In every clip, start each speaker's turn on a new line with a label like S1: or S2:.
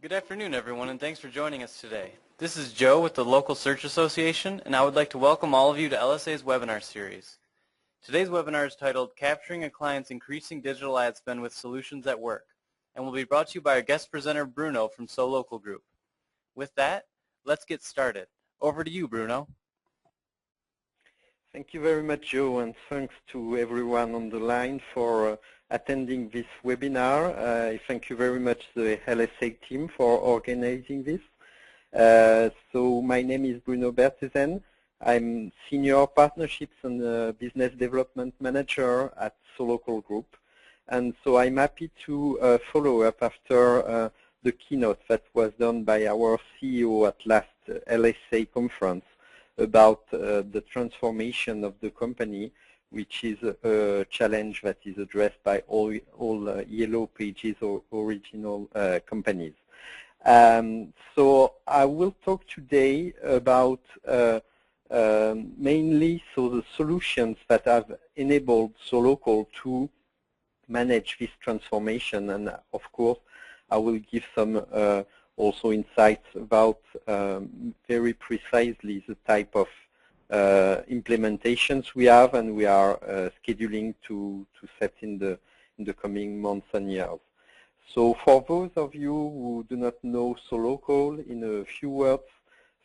S1: Good afternoon, everyone, and thanks for joining us today. This is Joe with the Local Search Association, and I would like to welcome all of you to LSA's webinar series. Today's webinar is titled Capturing a Client's Increasing Digital Ad Spend with Solutions at Work, and will be brought to you by our guest presenter, Bruno from Solocal Group. With that, let's get started. Over to you, Bruno.
S2: Thank you very much, Joe, and thanks to everyone on the line for attending this webinar. I thank you very much the LSA team for organizing this. So my name is Bruno Berthezen. I'm Senior Partnerships and Business Development Manager at Solocal Group. And so I'm happy to follow up after the keynote that was done by our CEO at last LSA conference about the transformation of the company, which is a challenge that is addressed by all Yellow Pages or original companies. So I will talk today about mainly the solutions that have enabled Solocal to manage this transformation, and of course I will give some also insights about very precisely the type of implementations we have and we are scheduling to set in the coming months and years. So for those of you who do not know Solocal, in a few words,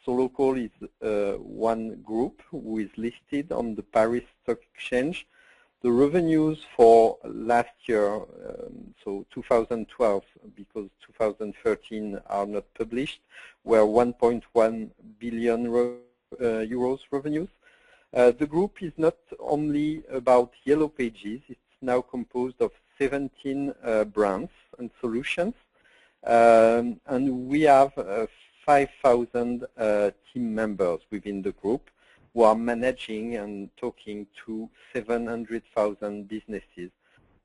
S2: Solocal is one group who is listed on the Paris Stock Exchange. The revenues for last year, so 2012, because 2013 are not published, were 1.1 billion euros revenues. The group is not only about Yellow Pages, it's now composed of 17 brands and solutions, and we have 5,000 team members within the group who are managing and talking to 700,000 businesses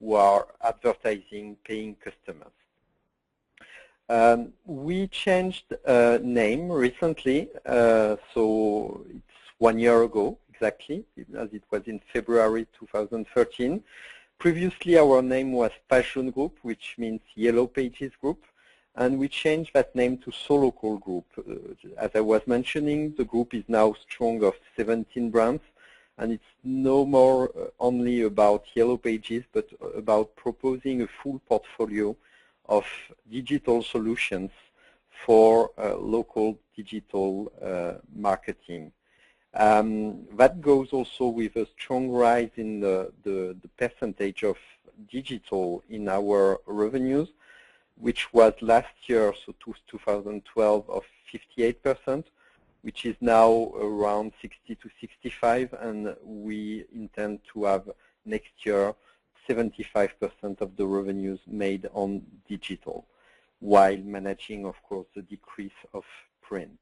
S2: who are advertising paying customers. We changed name recently, so it's 1 year ago exactly, as it was in February 2013. Previously our name was Page Jaune Group, which means Yellow Pages Group, and we changed that name to Solocal Group. As I was mentioning, the group is now strong of 17 brands, and it's no more only about Yellow Pages, but about proposing a full portfolio of digital solutions for local digital marketing. That goes also with a strong rise in the percentage of digital in our revenues, which was last year, so 2012, of 58%, which is now around 60 to 65, and we intend to have next year 75% of the revenues made on digital, while managing, of course, the decrease of print.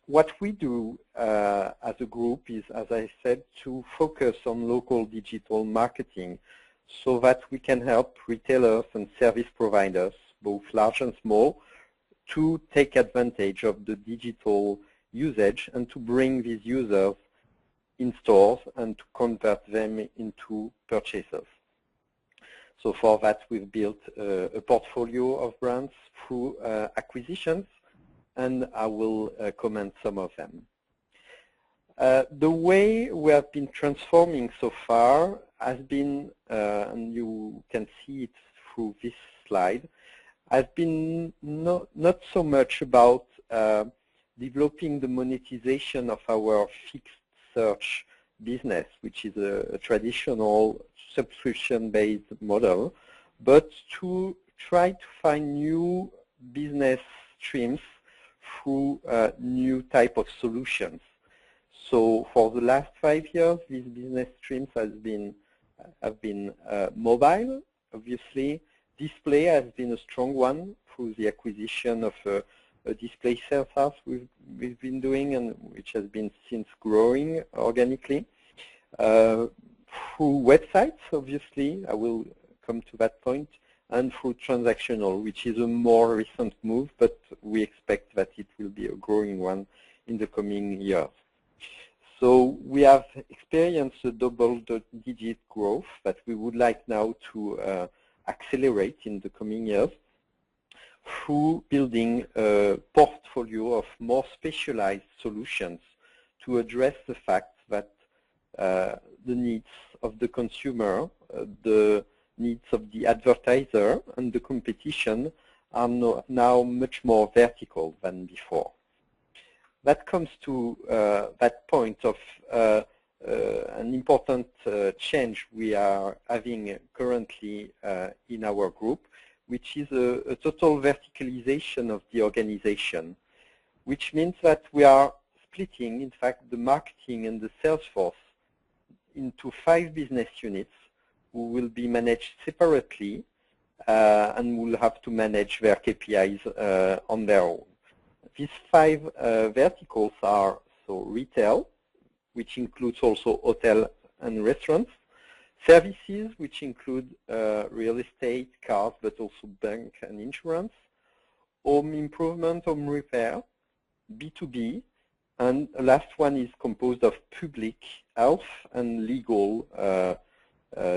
S2: What we do as a group is, as I said, to focus on local digital marketing so that we can help retailers and service providers, both large and small, to take advantage of the digital usage and to bring these users in stores and to convert them into purchasers. So for that we've built a portfolio of brands through acquisitions, and I will comment some of them. The way we have been transforming so far has been, and you can see it through this slide, has been not so much about developing the monetization of our fixed search business, which is a traditional subscription-based model, but to try to find new business streams through new type of solutions. So for the last 5 years, these business streams have been mobile, obviously. Display has been a strong one through the acquisition of a display sales house we've been doing, and which has been since growing organically. Through websites, obviously, I will come to that point, and through transactional, which is a more recent move, but we expect that it will be a growing one in the coming years. So we have experienced a double-digit growth that we would like now to accelerate in the coming years through building a portfolio of more specialized solutions to address the fact that the needs of the consumer, the needs of the advertiser, and the competition are now much more vertical than before. That comes to that point of an important change we are having currently in our group, which is a total verticalization of the organization, which means that we are splitting, in fact, the marketing and the sales force into 5 business units who will be managed separately and will have to manage their KPIs on their own. These 5 verticals are retail, which includes also hotel and restaurants, services, which include real estate, cars, but also bank and insurance, home improvement, home repair, B2B, and the last one is composed of public, health, and legal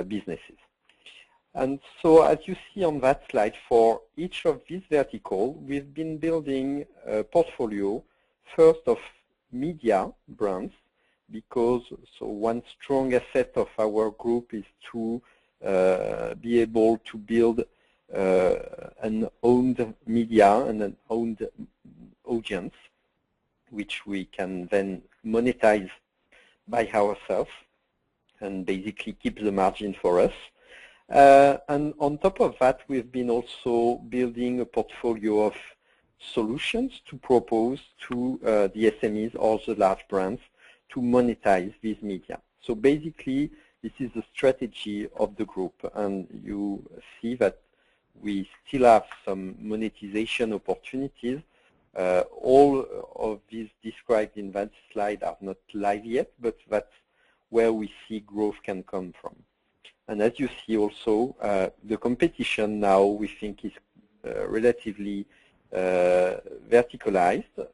S2: businesses. And so as you see on that slide, for each of these verticals, we've been building a portfolio, first of media brands, because one strong asset of our group is to be able to build an owned media and an owned audience, which we can then monetize by ourselves and basically keep the margin for us. And on top of that, we've been also building a portfolio of solutions to propose to the SMEs or the large brands to monetize these media. So basically, this is the strategy of the group, and you see that we still have some monetization opportunities. All of these described in that slide are not live yet, but that's where we see growth can come from. And as you see also, the competition now we think is relatively verticalized,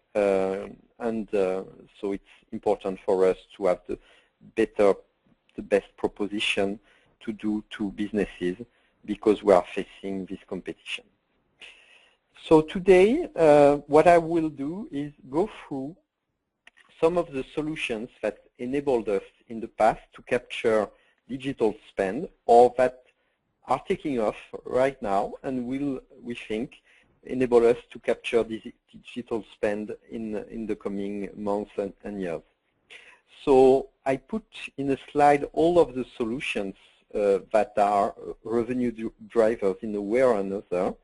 S2: and so it's important for us to have the best proposition to do to businesses because we are facing this competition. So today, what I will do is go through some of the solutions that enabled us in the past to capture digital spend, or that are taking off right now and will, we think, enable us to capture this digital spend in the coming months and years. So I put in a slide all of the solutions that are revenue drivers in a way or another,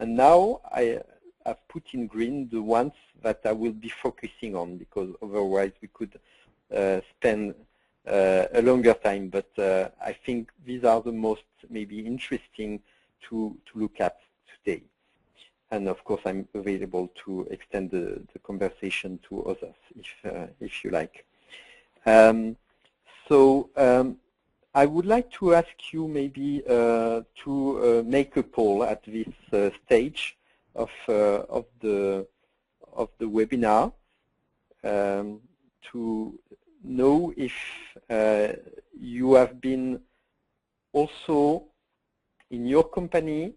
S2: and now I have put in green the ones that I will be focusing on, because otherwise we could spend a longer time, but I think these are the most maybe interesting to look at today. And of course, I'm available to extend the conversation to others if you like. I would like to ask you maybe to make a poll at this stage of the webinar to know if you have been also in your company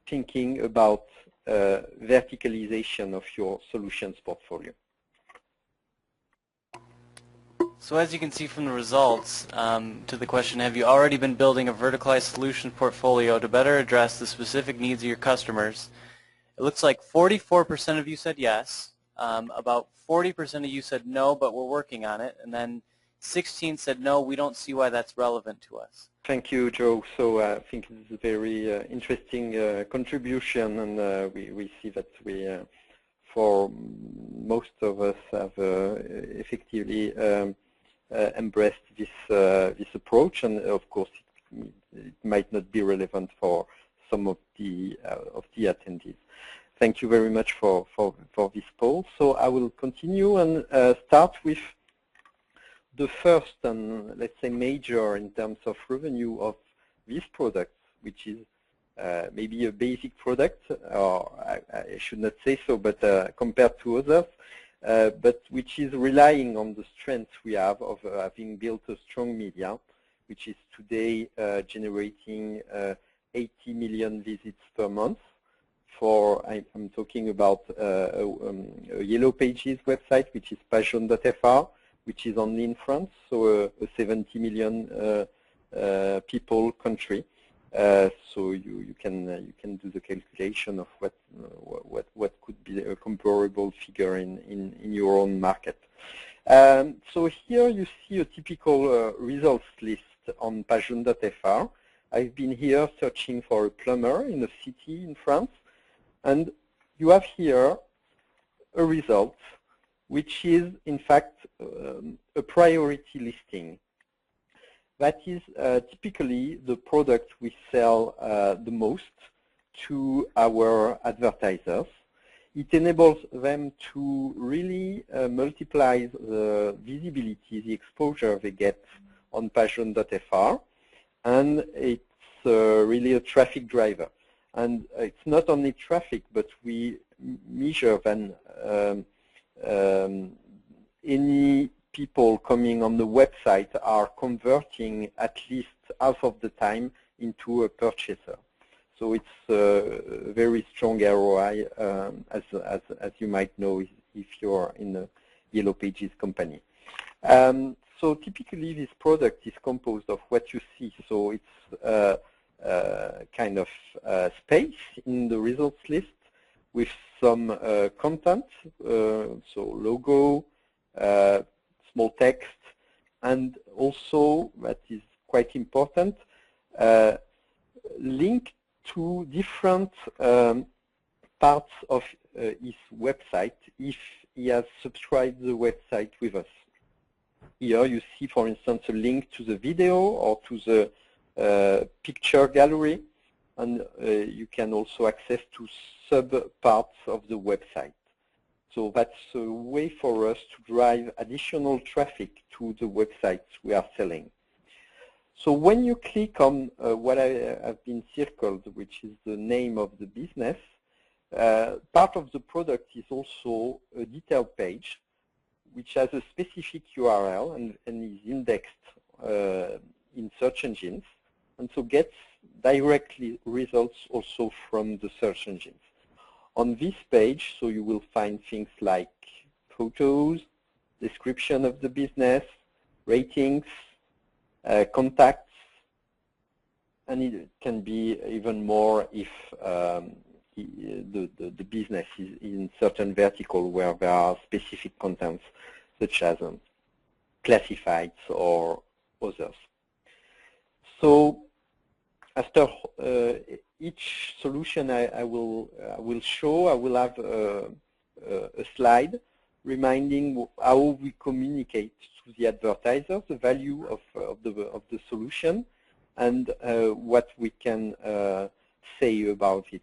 S2: thinking about verticalization of your solutions portfolio.
S1: So as you can see from the results, to the question, have you already been building a verticalized solution portfolio to better address the specific needs of your customers? It looks like 44% of you said yes, about 40% of you said no, but we're working on it, and then 16 said no, we don't see why that's relevant to us.
S2: Thank you, Joe. So I think it's a very interesting contribution, and we see that we, for most of us, have effectively embraced this approach, and of course it might not be relevant for some of the attendees. Thank you very much for this poll. So I will continue and start with the first and, let's say, major in terms of revenue of this product, which is maybe a basic product, or I should not say so, but compared to others, but which is relying on the strength we have of having built a strong media, which is today generating 80 million visits per month, I'm talking about a Yellow Pages website, which is pagejaune.fr, which is only in France, so a 70 million people country. So you can do the calculation of what could be a comparable figure in your own market. So here you see a typical results list on pagejaune.fr. I've been here searching for a plumber in a city in France, and you have here a result which is in fact a priority listing. That is typically the product we sell the most to our advertisers. It enables them to really multiply the visibility, the exposure they get on pagejaune.fr, and it's really a traffic driver. And it's not only traffic, but we measure then any people coming on the website are converting at least half of the time into a purchaser. So it's a very strong ROI, as you might know if you're in a Yellow Pages company. So typically this product is composed of what you see. So it's kind of space in the results list with some content, so logo, small text, and also, that is quite important, link to different parts of his website if he has subscribed the website with us. Here you see, for instance, a link to the video or to the picture gallery, and you can also access to sub-parts of the website. So that's a way for us to drive additional traffic to the websites we are selling. So when you click on what I have been circled, which is the name of the business, part of the product is also a detailed page, which has a specific URL and is indexed in search engines, and so gets directly results also from the search engines. On this page, so you will find things like photos, description of the business, ratings, contacts, and it can be even more if the business is in certain vertical where there are specific contents such as classifieds or others. So after each solution I will show, I will have a slide reminding how we communicate to the advertiser the value of the solution and what we can say about it.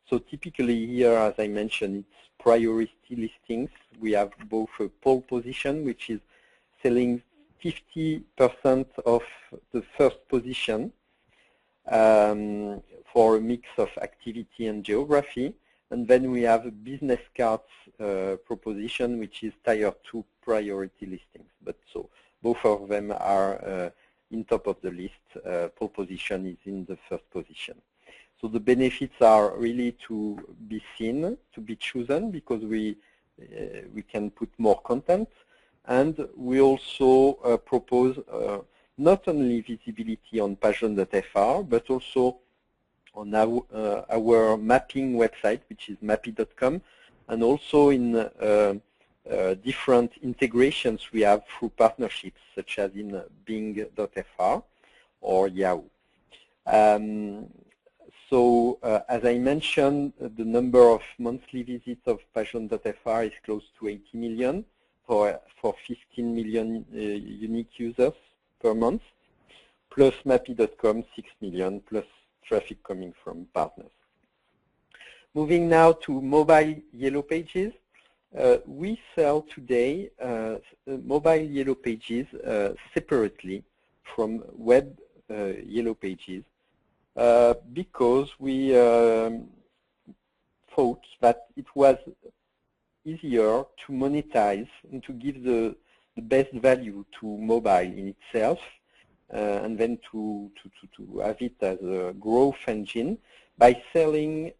S2: So typically here, as I mentioned, it's priority listings. We have both a pole position, which is selling 50% of the first position for a mix of activity and geography. And then we have a business cards proposition, which is tier 2 priority listings. But so both of them are in top of the list. Pole position is in the first position. So the benefits are really to be seen, to be chosen, because we can put more content, and we also propose not only visibility on pagejaune.fr, but also on our mapping website, which is mappy.com, and also in different integrations we have through partnerships, such as in bing.fr or Yahoo. So as I mentioned, the number of monthly visits of pagejaune.fr is close to 80 million for 15 million unique users per month, plus mappy.com 6 million, plus traffic coming from partners. Moving now to mobile Yellow Pages. We sell today mobile Yellow Pages separately from web Yellow Pages because we thought that it was easier to monetize and to give the best value to mobile in itself, and then to have it as a growth engine, by selling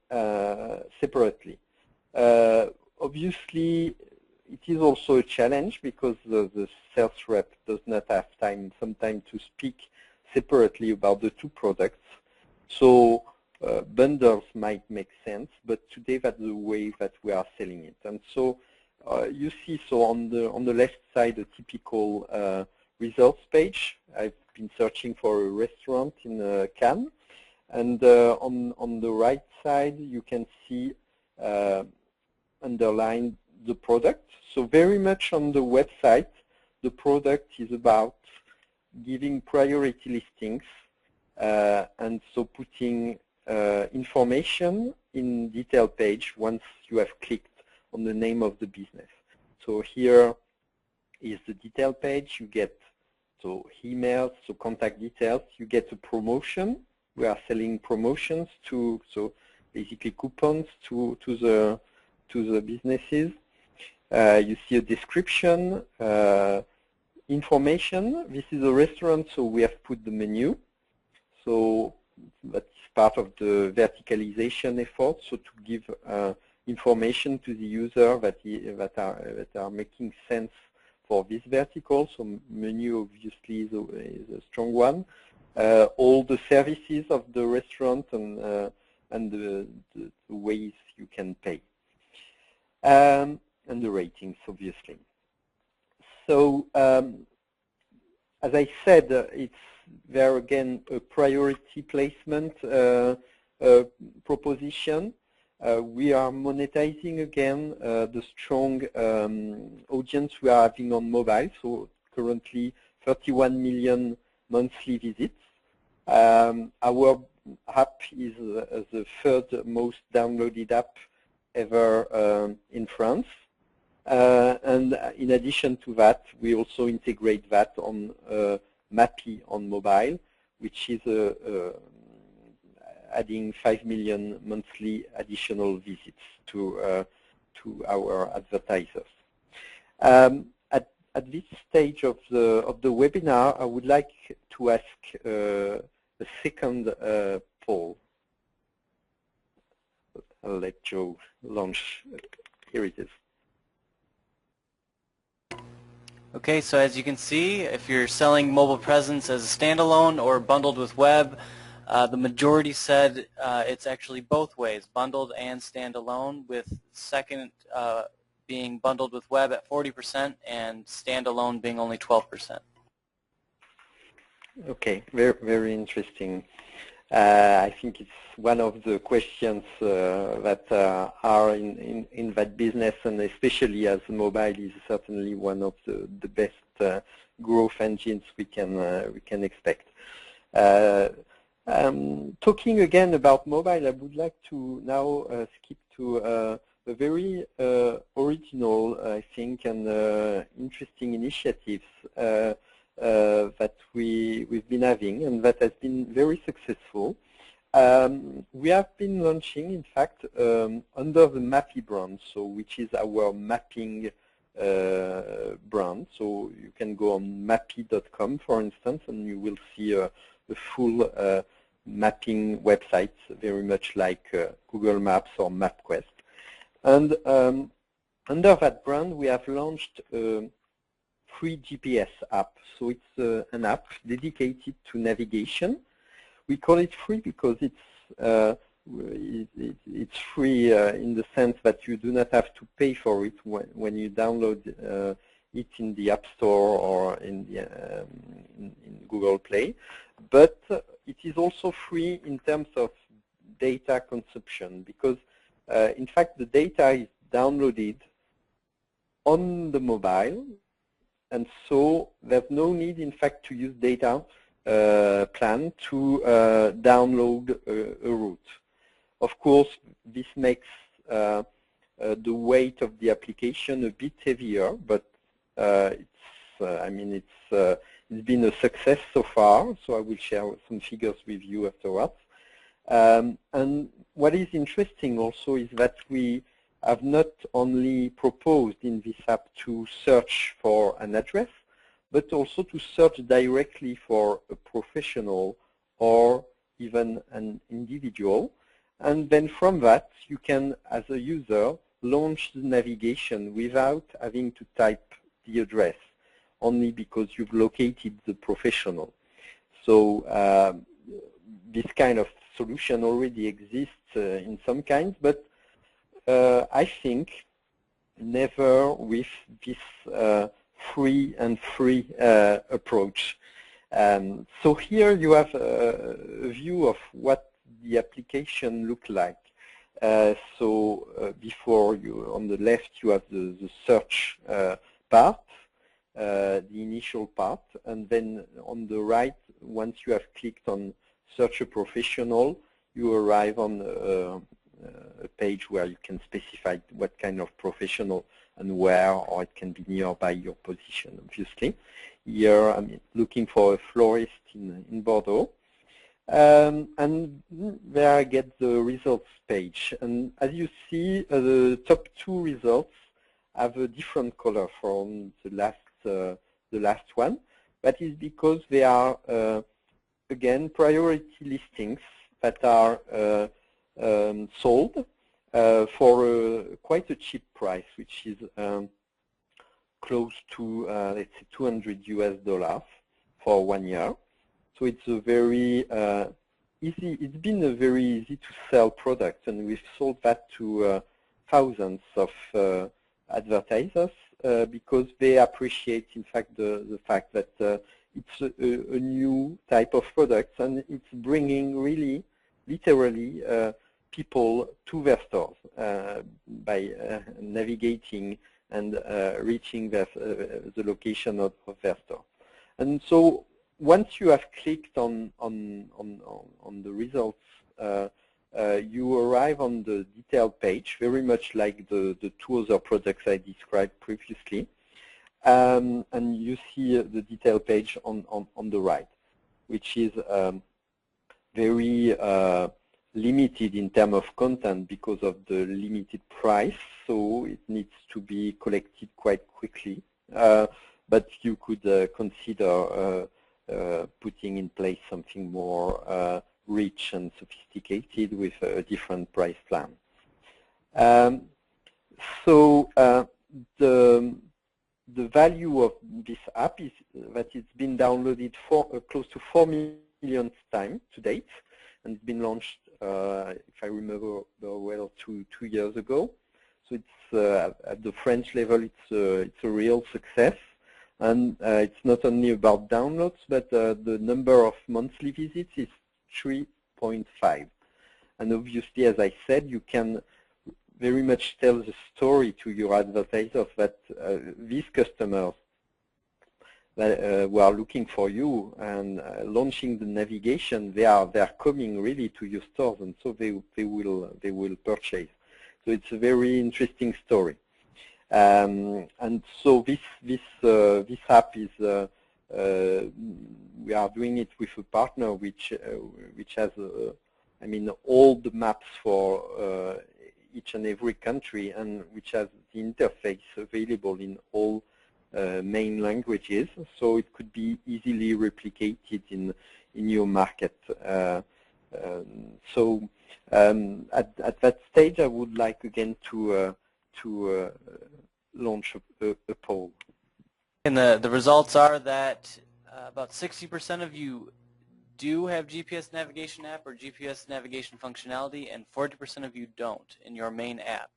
S2: separately. Obviously, it is also a challenge because the sales rep does not have sometimes to speak separately about the two products. So bundles might make sense, but today that's the way that we are selling it. And so you see, so on the left side, a typical results page. I've been searching for a restaurant in Cannes, and on the right side, you can see underlined the product. So very much on the website, the product is about giving priority listings, and so putting information in detail page once you have clicked on the name of the business. So here is the detail page. You get so emails, so contact details. You get a promotion. We are selling promotions to, so basically coupons to the businesses. You see a description, information. This is a restaurant, so we have put the menu. So that's part of the verticalization effort. So to give information to the user that are making sense for this vertical. So menu obviously is a strong one. All the services of the restaurant and the ways you can pay. And the ratings, obviously. So as I said, it's there again a priority placement proposition. We are monetizing again the strong audience we are having on mobile. So currently 31 million monthly visits. Our app is the third most downloaded app ever in France. And in addition to that, we also integrate that on Mappy on mobile, which is adding 5 million monthly additional visits to our advertisers. At this stage of the webinar, I would like to ask a second poll. I'll let Joe launch. Here it is.
S1: Okay, so as you can see, if you're selling mobile presence as a standalone or bundled with web, the majority said it's actually both ways, bundled and standalone, with second being bundled with web at 40% and standalone being only 12%.
S2: Okay, very, very interesting. I think it's one of the questions that are in that business, and especially as mobile is certainly one of the best growth engines we can expect. Talking again about mobile, I would like to now skip to a very original, I think, and interesting initiatives that we've been having and that has been very successful. We have been launching, in fact, under the Mappy brand, so which is our mapping brand. So you can go on mappy.com, for instance, and you will see a full mapping website, very much like Google Maps or MapQuest. And under that brand, we have launched free GPS app. So it's an app dedicated to navigation. We call it free because it's free in the sense that you do not have to pay for it when you download it in the App Store or in Google Play. But it is also free in terms of data consumption because, in fact, the data is downloaded on the mobile. And so there's no need, in fact, to use data plan to download a route. Of course, this makes the weight of the application a bit heavier, but it's been a success so far. So I will share some figures with you afterwards. And what is interesting also is that we have not only proposed in this app to search for an address, but also to search directly for a professional or even an individual. And then from that, you can, as a user, launch the navigation without having to type the address, only because you've located the professional. So this kind of solution already exists in some kinds, but I think never with this free approach. So here you have a view of what the application look like. Before you, on the left, you have the search part, the initial part, and then on the right, once you have clicked on search a professional, you arrive on a page where you can specify what kind of professional and where, or it can be nearby your position, obviously. Here I'm looking for a florist in Bordeaux. And there I get the results page. And as you see, the top two results have a different color from the last one. That is because they are, again, priority listings that are sold for quite a cheap price, which is close to, let's say, $200 for 1 year. So it's a very it's been a very easy to sell product, and we've sold that to thousands of advertisers because they appreciate, in fact, the fact that it's a new type of product, and it's bringing really, literally, people to their stores by navigating and reaching the location of their store. And so once you have clicked on the results, you arrive on the detailed page, very much like the two other products I described previously. And you see the detailed page on the right, which is very limited in terms of content because of the limited price, so it needs to be collected quite quickly. But you could consider putting in place something more rich and sophisticated with a different price plan. The value of this app is that it's been downloaded close to 4 million times to date, and it's been launched, if I remember well, two years ago. So it's at the French level, it's a real success. And it's not only about downloads, but the number of monthly visits is 3.5. And obviously, as I said, you can very much tell the story to your advertisers that these customers that who are looking for you and launching the navigation, they are coming really to your stores, and so they will purchase. So it's a very interesting story. And so this app is we are doing it with a partner which has I mean, all the maps for each and every country, and which has the interface available in all main languages, so it could be easily replicated in your market. So at that stage, I would like again to launch a poll.
S1: And the results are that about 60% of you do have GPS navigation app or GPS navigation functionality, and 40% of you don't in your main app.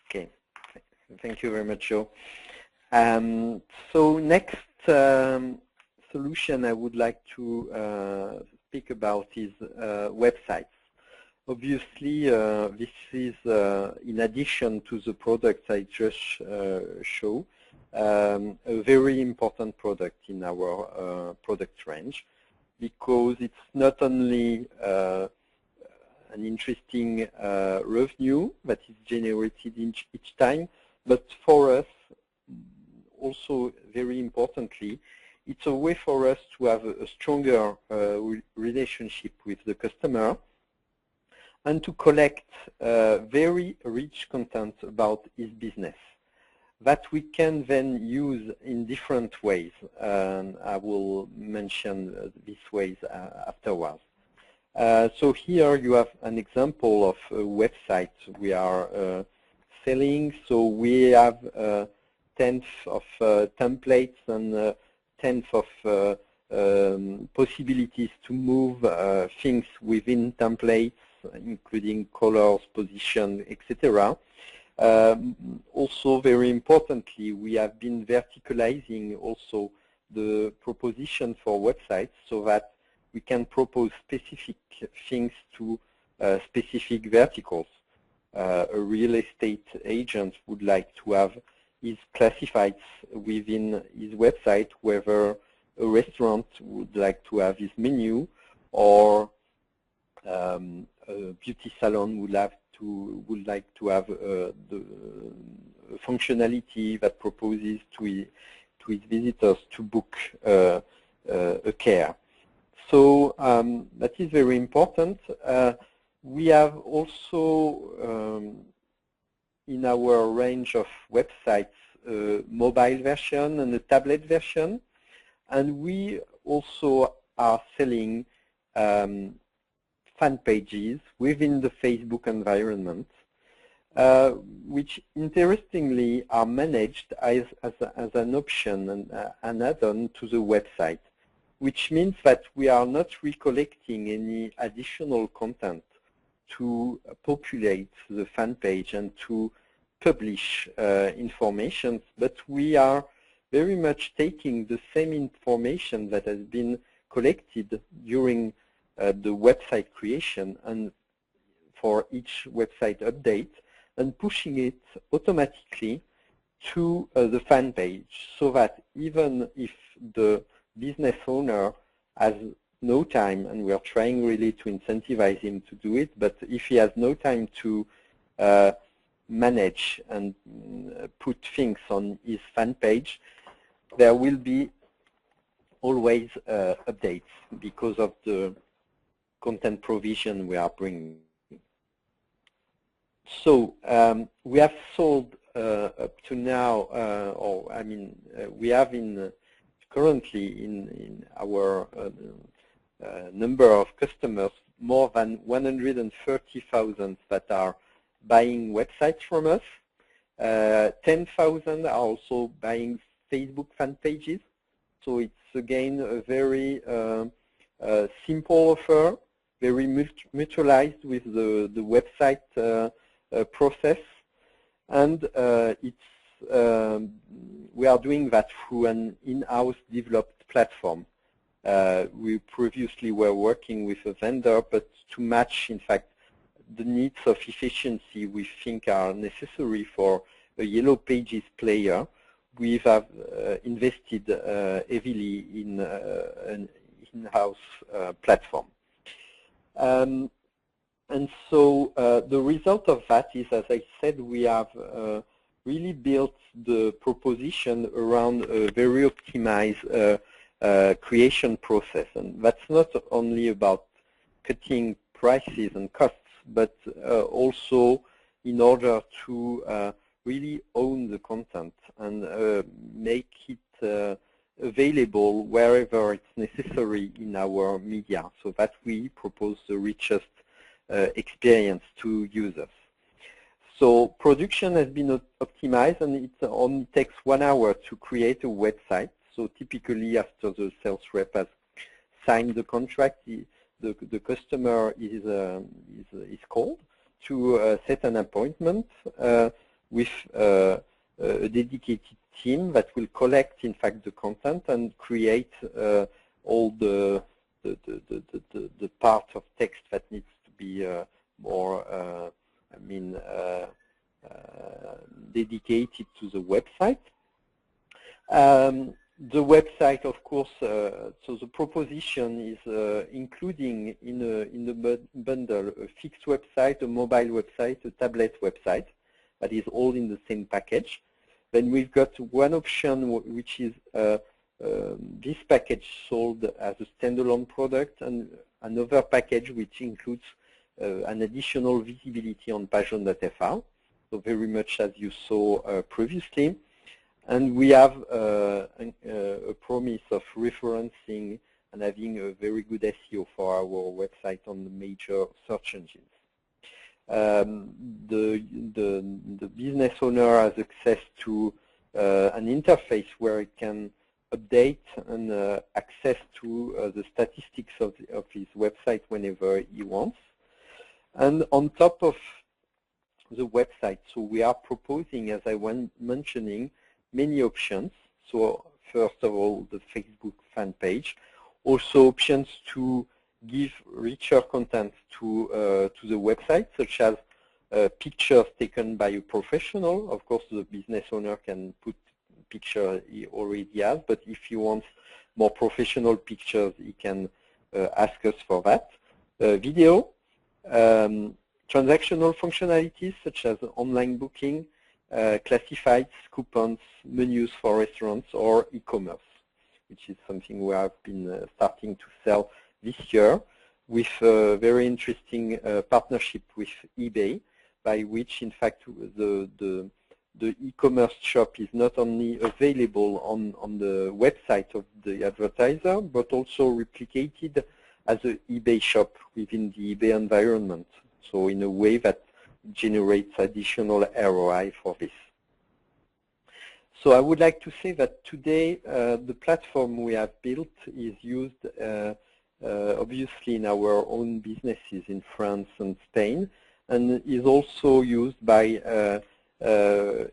S2: Okay, thank you very much, Joe. So next solution I would like to speak about is websites. Obviously, this is, in addition to the products I just showed, a very important product in our product range, because it's not only an interesting revenue that is generated each time, but for us, also very importantly, it's a way for us to have a stronger relationship with the customer and to collect very rich content about his business that we can then use in different ways. I will mention these ways afterwards. So here you have an example of a website we are selling. So we have tens of templates and tens of possibilities to move things within templates, including colors, position, etc. Also, very importantly, we have been verticalizing also the proposition for websites so that we can propose specific things to specific verticals. A real estate agent would like to have his classifieds within his website, whether a restaurant would like to have his menu, or a beauty salon would like to have the functionality that proposes to his visitors to book a care. So that is very important. We have also in our range of websites a mobile version and a tablet version, and we also are selling fan pages within the Facebook environment, which interestingly are managed as an option and an add-on to the website, which means that we are not recollecting any additional content to populate the fan page and to publish information, but we are very much taking the same information that has been collected during the website creation and for each website update and pushing it automatically to the fan page, so that even if the business owner has no time, and we are trying really to incentivize him to do it, but if he has no time to manage and put things on his fan page, there will be always updates because of the content provision we are bringing. So we have sold up to now, we have currently in our number of customers more than 130,000 that are buying websites from us. 10,000 are also buying Facebook fan pages. So it's again a very simple offer, very mutualized with the website process, and we are doing that through an in-house developed platform. We previously were working with a vendor, but to match, in fact, the needs of efficiency we think are necessary for a Yellow Pages player, we have invested heavily in an in-house platform. And so the result of that is, as I said, we have really built the proposition around a very optimized creation process. And that's not only about cutting prices and costs, but also in order to really own the content and make it available wherever it's necessary in our media, so that we propose the richest experience to users. So production has been optimized, and it only takes 1 hour to create a website. So typically, after the sales rep has signed the contract, the customer is called to set an appointment with a dedicated team that will collect, in fact, the content and create all the part of text that needs to be more, dedicated to the website. The website, of course, so the proposition is including in the bundle a fixed website, a mobile website, a tablet website. That is all in the same package. Then we've got one option which is this package sold as a standalone product, and another package which includes an additional visibility on pageon.fr, so very much as you saw previously. And we have a promise of referencing and having a very good SEO for our website on the major search engines. The business owner has access to an interface where it can update and access to the statistics of his website whenever he wants. And on top of the website, so we are proposing, as I was mentioning, many options. So first of all, the Facebook fan page, also options to give richer content to the website, such as pictures taken by a professional. Of course, the business owner can put picture he already has, but if he wants more professional pictures, he can ask us for that. Video, transactional functionalities such as online booking, classifieds, coupons, menus for restaurants, or e-commerce, which is something we have been starting to sell this year with a very interesting partnership with eBay, by which, in fact, the e-commerce shop is not only available on the website of the advertiser, but also replicated as an eBay shop within the eBay environment. So in a way that generates additional ROI for this. So I would like to say that today the platform we have built is used obviously in our own businesses in France and Spain, and is also used by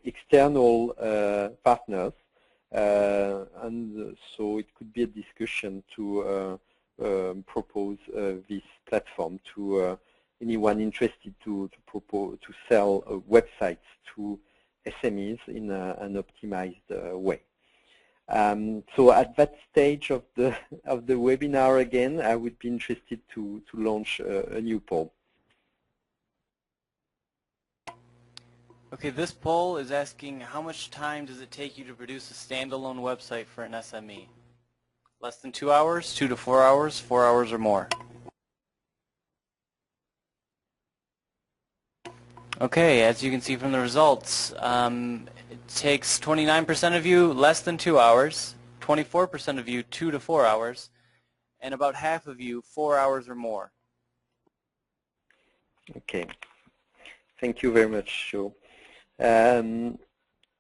S2: external partners, and so it could be a discussion to propose this platform to anyone interested to sell websites to SMEs in an optimized way. So at that stage of the webinar, again, I would be interested to launch a new poll.
S1: Okay, this poll is asking how much time does it take you to produce a standalone website for an SME? Less than 2 hours, 2 to 4 hours, 4 hours or more? Okay, as you can see from the results, it takes 29% of you less than 2 hours, 24% of you 2 to 4 hours, and about half of you 4 hours or more.
S2: Okay, thank you very much, Joe.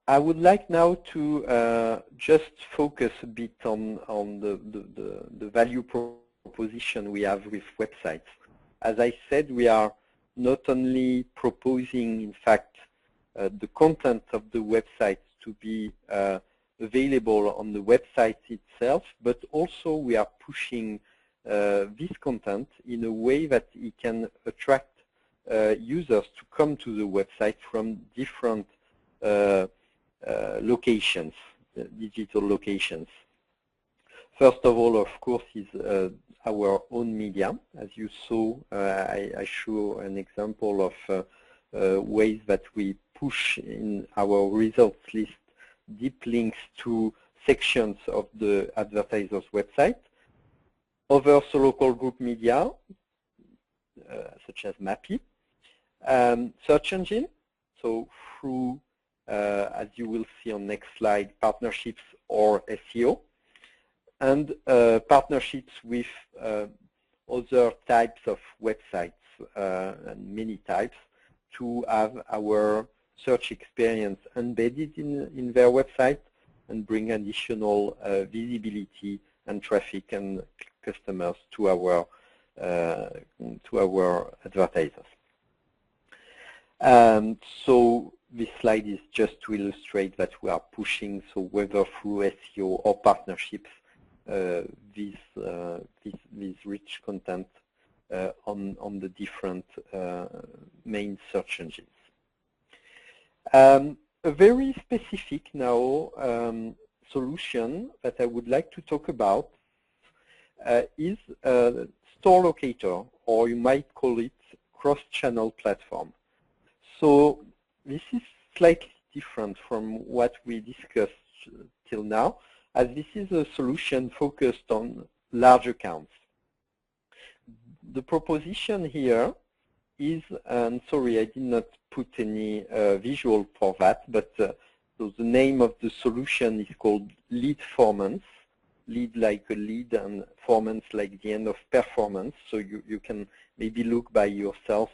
S2: I would like now to just focus a bit on the value proposition we have with websites. As I said, we are not only proposing, in fact, the content of the website to be available on the website itself, but also we are pushing this content in a way that it can attract users to come to the website from different locations, digital locations. First of all, of course, is our own media. As you saw, I show an example of ways that we push in our results list deep links to sections of the advertiser's website. Other Solocal group media, such as MAPI. Search engine, so through, as you will see on next slide, partnerships or SEO. And partnerships with other types of websites, and many types, to have our search experience embedded in their website and bring additional visibility and traffic and customers to our advertisers. So this slide is just to illustrate that we are pushing, so whether through SEO or partnerships, this rich content on the different main search engines. A very specific now solution that I would like to talk about is Store Locator, or you might call it cross-channel platform. So this is slightly different from what we discussed till now, as this is a solution focused on large accounts. The proposition here is, and sorry, I did not put any visual for that, but so the name of the solution is called Lead Formance, lead like a lead and performance like the end of performance. So you can maybe look by yourself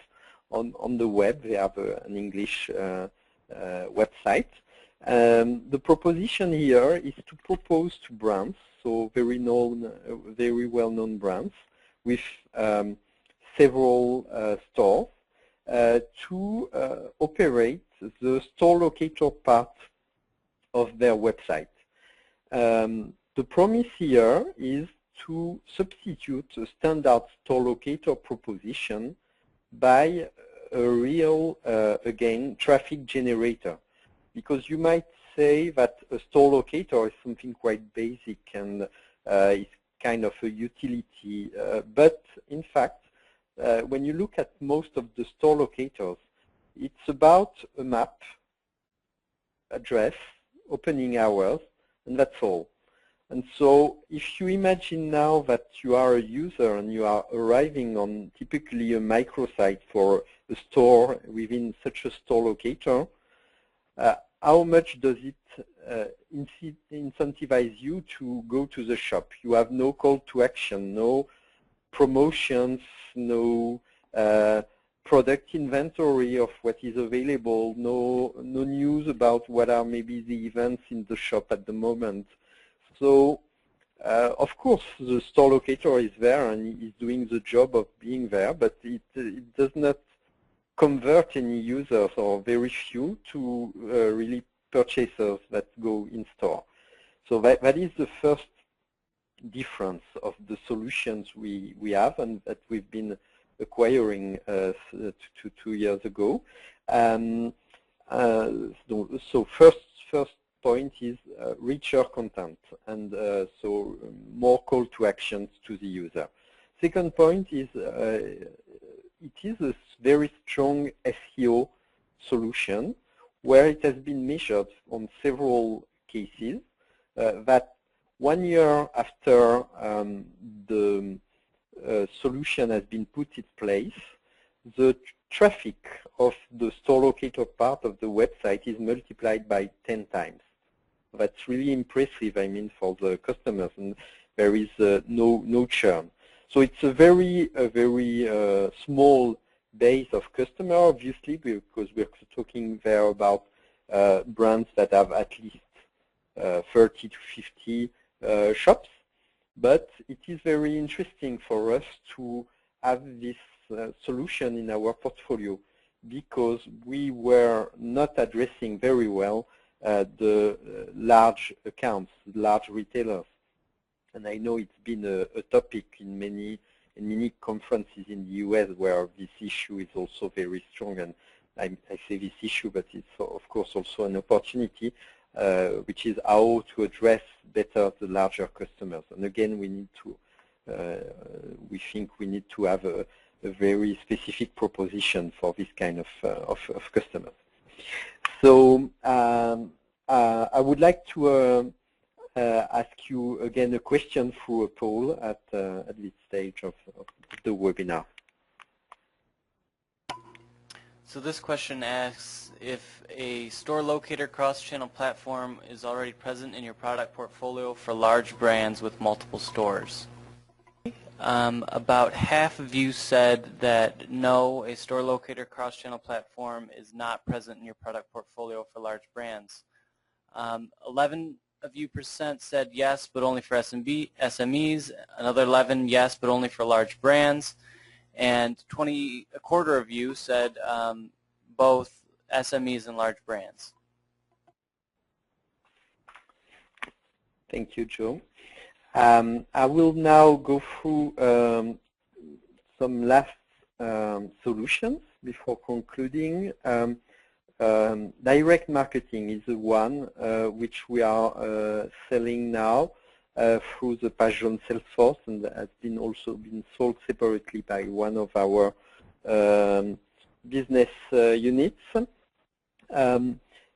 S2: on the web. They have an English website. The proposition here is to propose to brands, so very well-known brands with several stores, to operate the store locator part of their website. The promise here is to substitute a standard store locator proposition by a real, again, traffic generator. Because you might say that a store locator is something quite basic and is kind of a utility. But in fact, when you look at most of the store locators, it's about a map, address, opening hours, and that's all. And so if you imagine now that you are a user and you are arriving on typically a microsite for a store within such a store locator, how much does it incentivize you to go to the shop? You have no call to action, no promotions, no product inventory of what is available, no news about what are maybe the events in the shop at the moment. So, of course, the store locator is there and is doing the job of being there, but it does not convert any users, or very few, to really purchasers that go in store. So that is the first difference of the solutions we have and that we've been acquiring 2 years ago. So first point is richer content, and so more call to actions to the user. Second point is it is a very strong SEO solution where it has been measured on several cases that 1 year after the solution has been put in place, the traffic of the store locator part of the website is multiplied by 10 times. That's really impressive, I mean, for the customers, and there is no churn. So it's a very small base of customer, obviously, because we're talking there about brands that have at least 30 to 50 shops. But it is very interesting for us to have this solution in our portfolio, because we were not addressing very well the large accounts, large retailers. And I know it's been a topic in many conferences in the US where this issue is also very strong. And I say this issue, but it's of course also an opportunity, which is how to address better the larger customers. And again, we need to, we think we need to have a very specific proposition for this kind of customers. So I would like to ask you again a question through a poll at this stage of the webinar.
S1: So this question asks if a store locator cross-channel platform is already present in your product portfolio for large brands with multiple stores. About half of you said that no, a store locator cross-channel platform is not present in your product portfolio for large brands. 11% said yes, but only for SMEs. Another 11 yes, but only for large brands. And a quarter of you said both SMEs and large brands.
S2: Thank you, Joe. I will now go through some last solutions before concluding. Direct marketing is the one which we are selling now through the Passion sales force, and has been also been sold separately by one of our business units.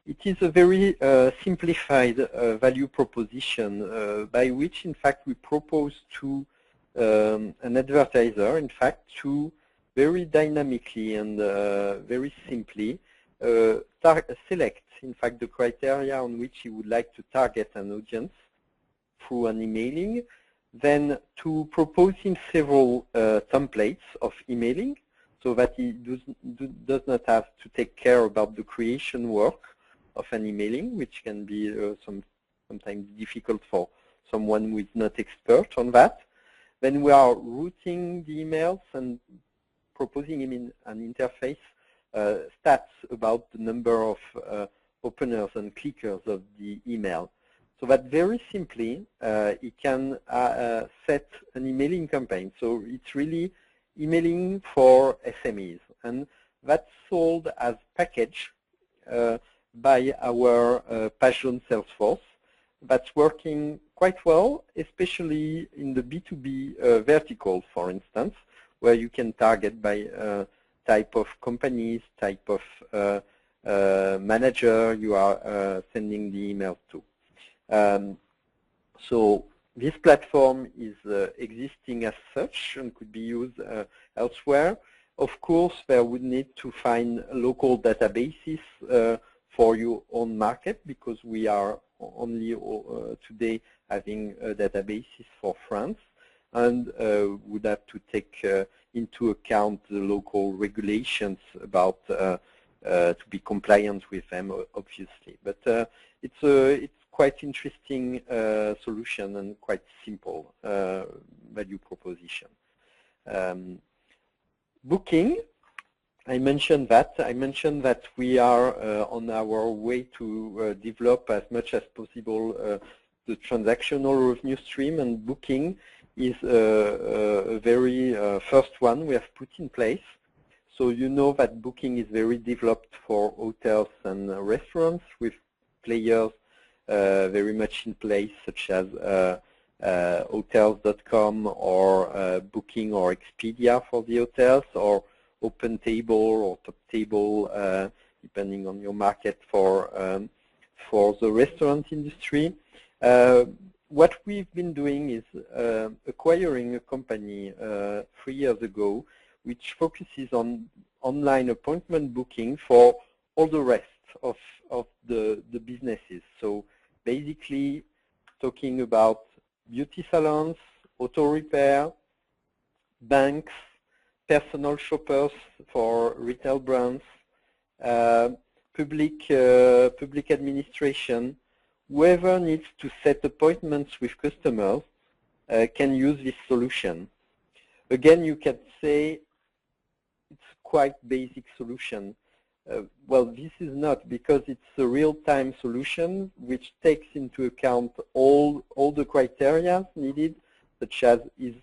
S2: It is a very simplified value proposition by which, in fact, we propose to an advertiser, in fact, to very dynamically and very simply select, in fact, the criteria on which he would like to target an audience through an emailing, then to propose him several templates of emailing so that he does not have to take care about the creation work of an emailing, which can be sometimes difficult for someone who is not expert on that. Then we are routing the emails and proposing him in an interface stats about the number of openers and clickers of the email. So that very simply, he can set an emailing campaign. So it's really emailing for SMEs. And that's sold as package by our Passion sales force. That's working quite well, especially in the B2B vertical, for instance, where you can target by type of companies, type of manager you are sending the email to. So this platform is existing as such and could be used elsewhere. Of course, there would need to find local databases for your own market, because we are only today having databases for France, and would have to take into account the local regulations about to be compliant with them, obviously. But it's quite interesting solution and quite simple value proposition. Booking, I mentioned that we are on our way to develop as much as possible the transactional revenue stream, and booking is a very first one we have put in place. So you know that booking is very developed for hotels and restaurants, with players very much in place, such as hotels.com or Booking or Expedia for the hotels, or OpenTable or TopTable, depending on your market, for the restaurant industry. What we've been doing is acquiring a company 3 years ago, which focuses on online appointment booking for all the rest of the businesses. So basically talking about beauty salons, auto repair, banks, personal shoppers for retail brands, public administration. Whoever needs to set appointments with customers can use this solution. Again, you can say it's quite basic solution. Well, this is not, because it's a real-time solution which takes into account all the criteria needed, such as is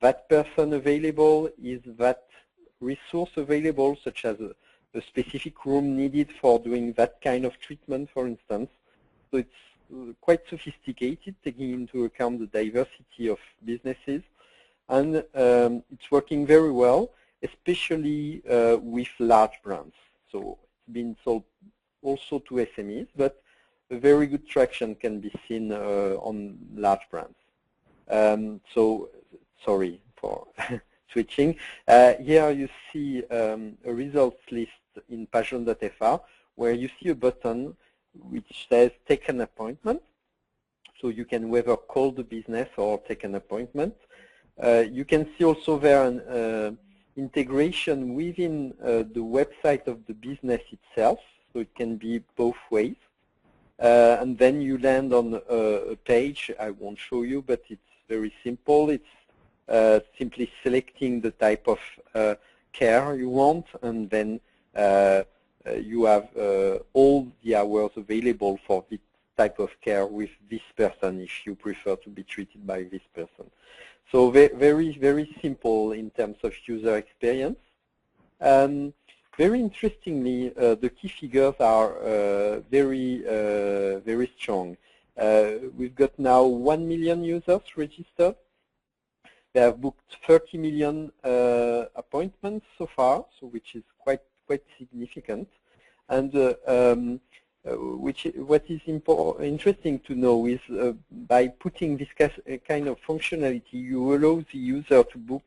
S2: that person available, is that resource available, such as a specific room needed for doing that kind of treatment, for instance. So it's quite sophisticated, taking into account the diversity of businesses, and it's working very well, especially with large brands. So it's been sold also to SMEs, but a very good traction can be seen on large brands. So sorry for switching. Here you see a results list in Passion.fr, where you see a button which says take an appointment. So you can whether call the business or take an appointment. You can see also there an integration within the website of the business itself, so it can be both ways. And then you land on a page. I won't show you, but it's very simple. It's simply selecting the type of care you want, and then you have all the hours available for this type of care with this person, if you prefer to be treated by this person. So very, very simple in terms of user experience. Very interestingly, the key figures are very strong. We've got now 1 million users registered. They have booked 30 million appointments so far, so which is quite significant. And what is interesting to know is by putting this kind of functionality, you allow the user to book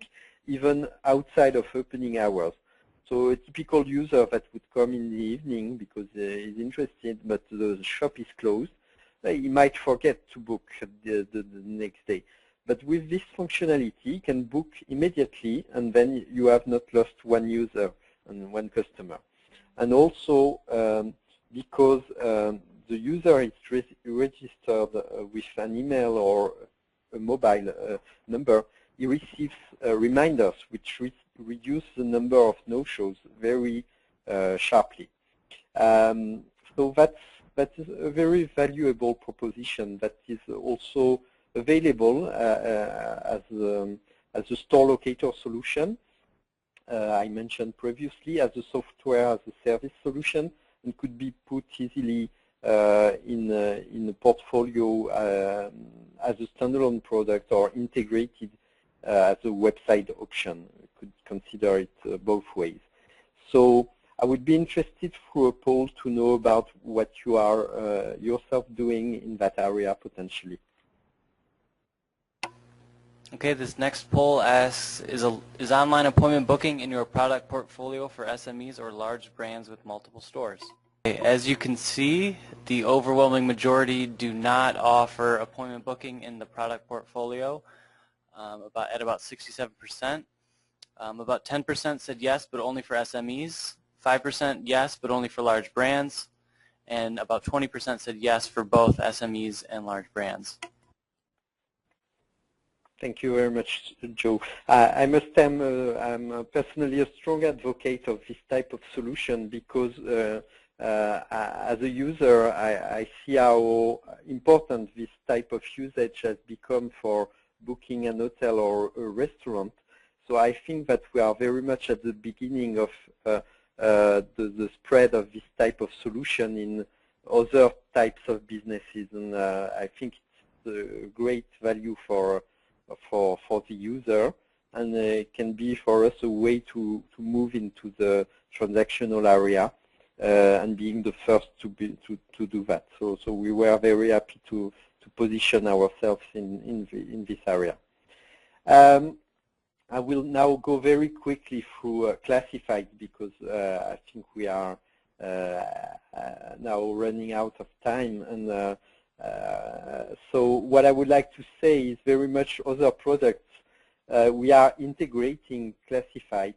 S2: even outside of opening hours. So a typical user that would come in the evening because he's interested, but the shop is closed, he might forget to book the next day. But with this functionality, you can book immediately, and then you have not lost one user and one customer. And also, because the user is registered with an email or a mobile number, he receives reminders which reduce the number of no-shows very sharply. So that is a very valuable proposition that is also available as a store locator solution. I mentioned previously as a software as a service solution, and could be put easily in a portfolio as a standalone product or integrated as a website option. You could consider it both ways. So I would be interested through a poll to know about what you are yourself doing in that area potentially.
S1: Okay, this next poll asks, is online appointment booking in your product portfolio for SMEs or large brands with multiple stores? Okay, as you can see, the overwhelming majority do not offer appointment booking in the product portfolio, at about 67%. About 10% said yes, but only for SMEs. 5% yes, but only for large brands. And about 20% said yes for both SMEs and large brands.
S2: Thank you very much, Joe. I must say I'm personally a strong advocate of this type of solution because as a user, I see how important this type of usage has become for booking an hotel or a restaurant. So I think that we are very much at the beginning of the spread of this type of solution in other types of businesses, and I think it's a great value for the user, and it can be for us a way to move into the transactional area and being the first to do that. So we were very happy to position ourselves in this area. I will now go very quickly through classified because I think we are now running out of time, and so what I would like to say is very much other products. We are integrating classifieds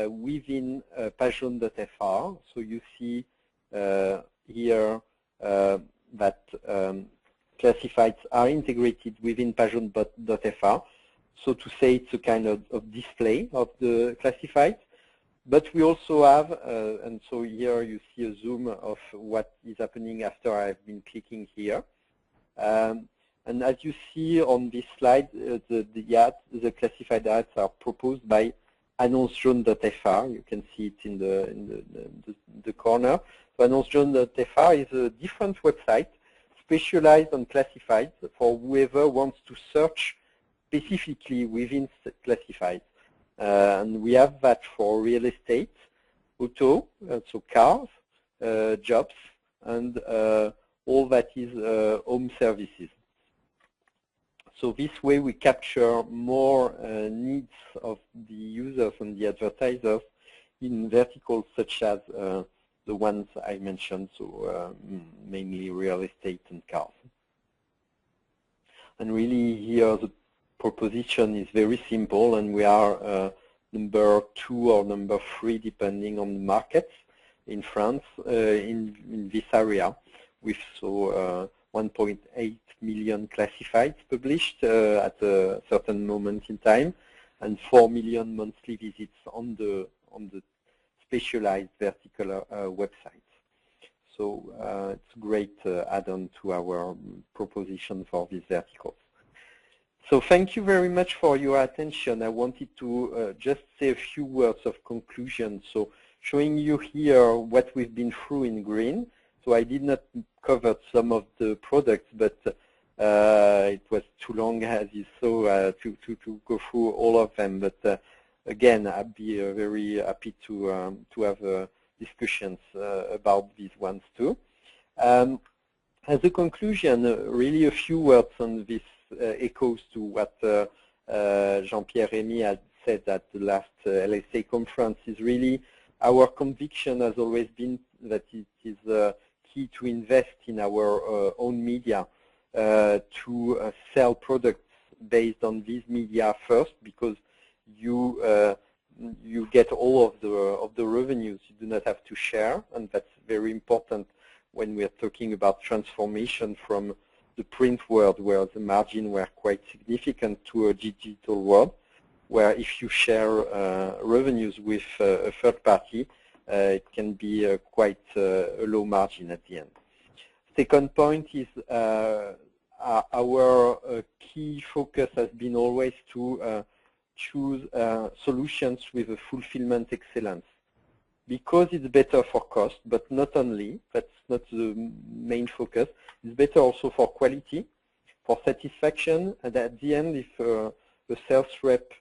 S2: within pagejaune.fr. So you see here that classifieds are integrated within pagejaune.fr. So to say it's a kind of display of the classifieds. But we also have, and so here you see a zoom of what is happening after I've been clicking here. And as you see on this slide, the classified ads are proposed by AnnonceJaune.fr. You can see it in the corner. So AnnonceJaune.fr is a different website specialized on classifieds for whoever wants to search specifically within classifieds. And we have that for real estate, auto, so cars, jobs, and all that is home services. So this way we capture more needs of the users and the advertisers in verticals such as the ones I mentioned, so mainly real estate and cars. And really here the proposition is very simple, and we are number 2 or number 3 depending on the markets in France in this area, with so 1.8 million classifieds published at a certain moment in time, and 4 million monthly visits on the specialized vertical websites. So it's a great add-on to our proposition for these verticals. So thank you very much for your attention. I wanted to just say a few words of conclusion. So showing you here what we've been through in green. So I did not cover some of the products, but it was too long, as you saw, to go through all of them. But again, I'd be very happy to have discussions about these ones too. As a conclusion, really a few words on this echoes to what Jean-Pierre Rémy had said at the last LSA conference. Is really our conviction has always been that it is possibility to invest in our own media, to sell products based on these media first, because you get all of the revenues. You do not have to share, and that's very important when we're talking about transformation from the print world, where the margin were quite significant, to a digital world, where if you share revenues with a third party, it can be quite a low margin at the end. Second point is our key focus has been always to choose solutions with a fulfillment excellence, because it's better for cost, but not only. That's not the main focus. It's better also for quality, for satisfaction, and at the end, if the sales rep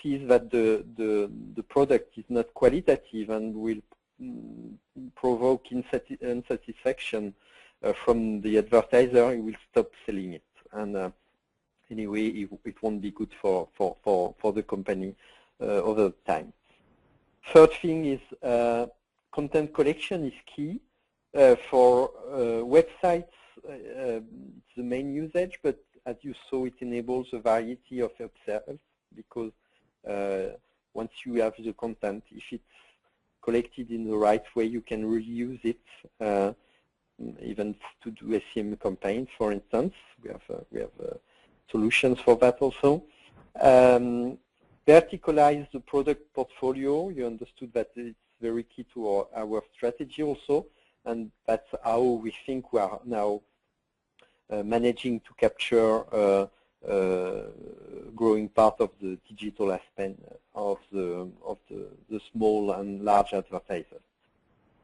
S2: sees that the product is not qualitative and will provoke unsatisfaction from the advertiser, he will stop selling it. And anyway, it won't be good for the company over time. Third thing is content collection is key. For websites, it's the main usage, but as you saw, it enables a variety of upsells, because once you have the content, if it's collected in the right way, you can reuse it, even to do SEM campaigns, for instance. We have solutions for that also. Verticalize the product portfolio. You understood that it's very key to our strategy also, and that's how we think we are now managing to capture growing part of the digital aspect of the small and large advertisers.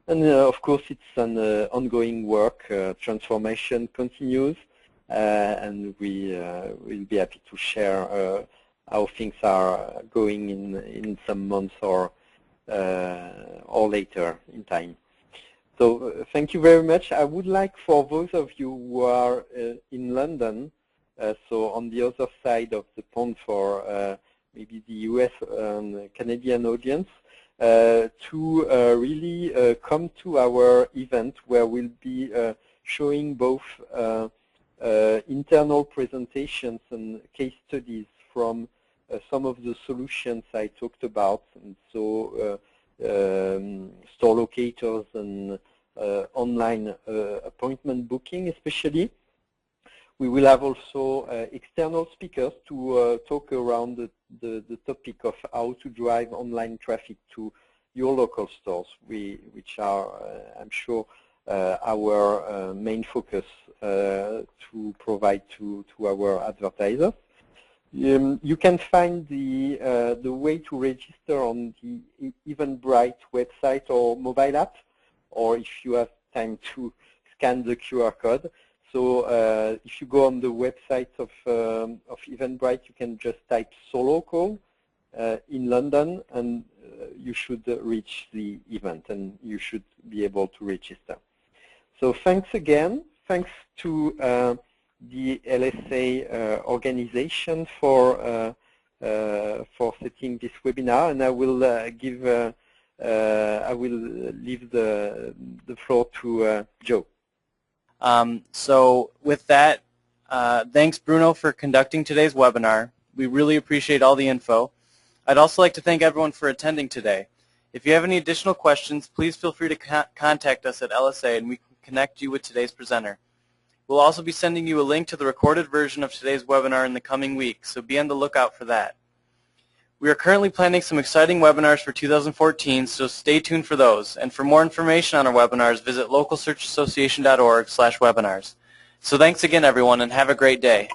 S2: And of course, it's an ongoing work. Transformation continues, and we will be happy to share how things are going in some months or later in time. So thank you very much. I would like, for those of you who are in London, so on the other side of the pond for maybe the US and Canadian audience, to really come to our event, where we'll be showing both internal presentations and case studies from some of the solutions I talked about, and so store locators and online appointment booking especially. We will have also external speakers to talk around the topic of how to drive online traffic to your local stores, which are, I'm sure, our main focus to provide to our advertisers. You can find the way to register on the Eventbrite website or mobile app, or if you have time to scan the QR code. So if you go on the website of Eventbrite, you can just type Solocal in London, and you should reach the event, and you should be able to register. So thanks again. Thanks to the LSA organization for setting this webinar, and I will leave the floor to Joe.
S1: So with that, thanks Bruno for conducting today's webinar. We really appreciate all the info. I'd also like to thank everyone for attending today. If you have any additional questions, please feel free to contact us at LSA, and we can connect you with today's presenter. We'll also be sending you a link to the recorded version of today's webinar in the coming weeks, so be on the lookout for that. We are currently planning some exciting webinars for 2014, so stay tuned for those. And for more information on our webinars, visit localsearchassociation.org/webinars. So thanks again, everyone, and have a great day.